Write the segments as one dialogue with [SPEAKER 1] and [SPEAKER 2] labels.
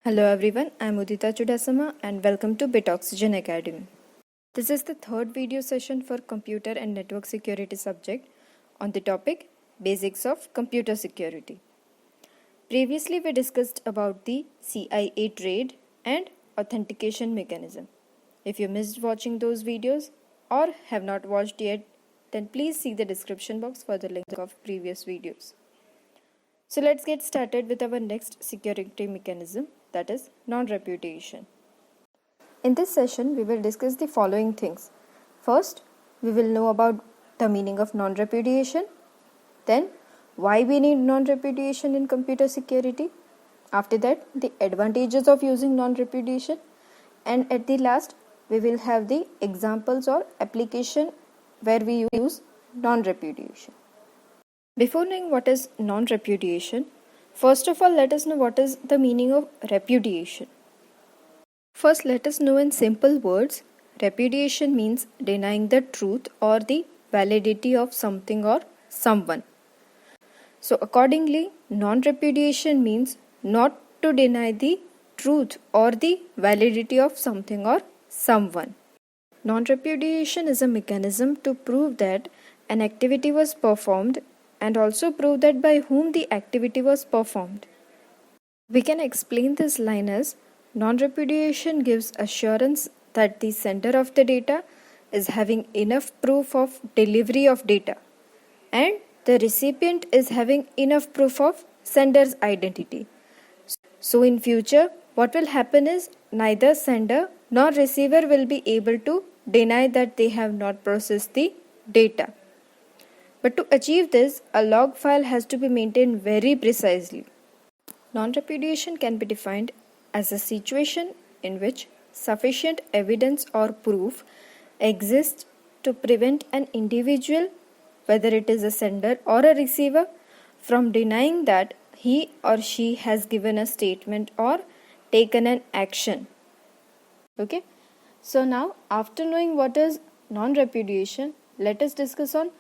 [SPEAKER 1] Hello everyone, I am Udita Chudasama and welcome to BitOxygen Academy. This is the third video session for Computer and Network Security subject on the topic Basics of Computer Security. Previously we discussed about the CIA trade and authentication mechanism. If you missed watching those videos or have not watched yet, then please see the description box for the link of previous videos. So let's get started with our next security mechanism, that is non-repudiation. In this session, we will discuss the following things. First, we will know about the meaning of non-repudiation. Then, why we need non-repudiation in computer security. After that, the advantages of using non-repudiation. And at the last, we will have the examples or application where we use non-repudiation. Before knowing what is non-repudiation, first of all, let us know what is the meaning of repudiation. First, let us know in simple words, repudiation means denying the truth or the validity of something or someone. So, accordingly, non-repudiation means not to deny the truth or the validity of something or someone. Non-repudiation is a mechanism to prove that an activity was performed and also prove that by whom the activity was performed. We can explain this line as non-repudiation gives assurance that the sender of the data is having enough proof of delivery of data and the recipient is having enough proof of sender's identity. So in future, what will happen is neither sender nor receiver will be able to deny that they have not processed the data. But to achieve this, a log file has to be maintained very precisely. Non-repudiation can be defined as a situation in which sufficient evidence or proof exists to prevent an individual, whether it is a sender or a receiver, from denying that he or she has given a statement or taken an action. Okay? So now, after knowing what is non-repudiation, let us discuss on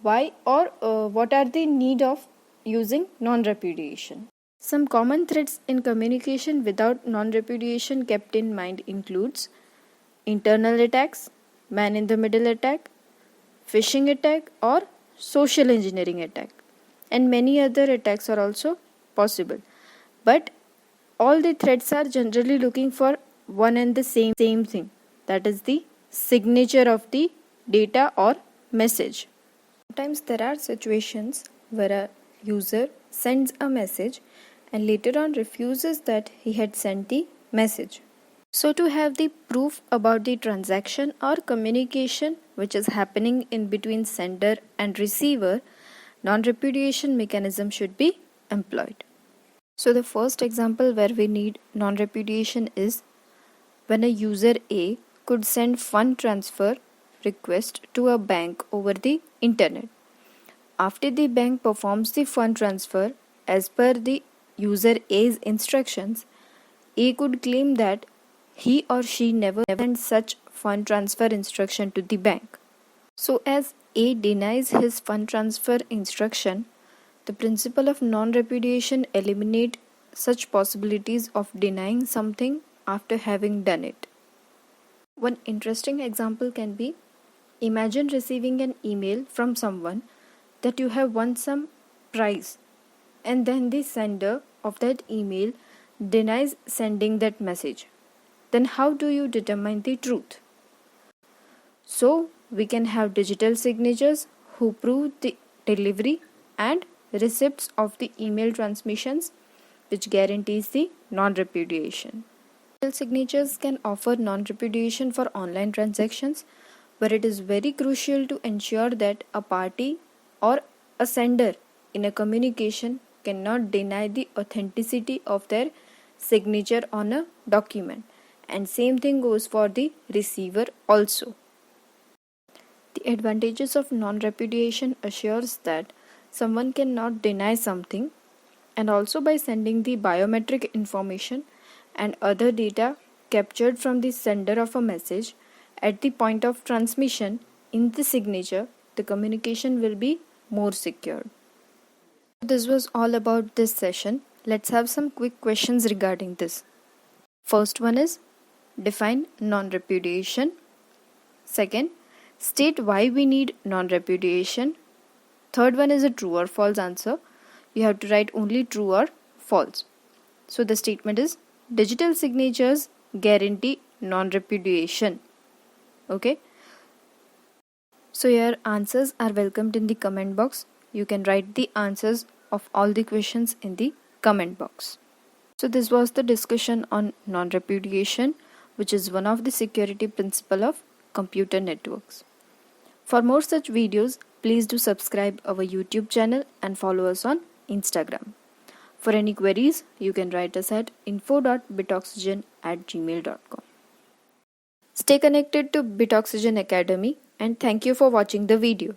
[SPEAKER 1] why or what are the need of using non-repudiation. Some common threats in communication without non-repudiation kept in mind includes internal attacks, man-in-the-middle attack, phishing attack or social engineering attack, and many other attacks are also possible. But all the threats are generally looking for one and the same thing, that is the signature of the data or message. Sometimes there are situations where a user sends a message and later on refuses that he had sent the message. So to have the proof about the transaction or communication which is happening in between sender and receiver, non-repudiation mechanism should be employed. So the first example where we need non-repudiation is when a user A could send fund transfer request to a bank over the internet. After the bank performs the fund transfer as per the user A's instructions, A could claim that he or she never sent such fund transfer instruction to the bank. So as A denies his fund transfer instruction, the principle of non-repudiation eliminates such possibilities of denying something after having done it. One interesting example can be, imagine receiving an email from someone that you have won some prize and then the sender of that email denies sending that message. Then how do you determine the truth? So we can have digital signatures who prove the delivery and receipts of the email transmissions, which guarantees the non-repudiation. Digital signatures can offer non-repudiation for online transactions, where it is very crucial to ensure that a party or a sender in a communication cannot deny the authenticity of their signature on a document, and same thing goes for the receiver also. The advantages of non-repudiation assures that someone cannot deny something, and also by sending the biometric information and other data captured from the sender of a message at the point of transmission in the signature, the communication will be more secure. This was all about this session. Let's have some quick questions regarding this. First one is define non-repudiation. Second, state why we need non-repudiation. Third one is a true or false answer. You have to write only true or false. So the statement is digital signatures guarantee non-repudiation. Okay. So your answers are welcomed in the comment box. You can write the answers of all the questions in the comment box. So this was the discussion on non-repudiation, which is one of the security principle of computer networks. For more such videos, please do subscribe our YouTube channel and follow us on Instagram. For any queries, you can write us at info.bitoxygen@gmail.com. Stay connected to Bitoxygen Academy and thank you for watching the video.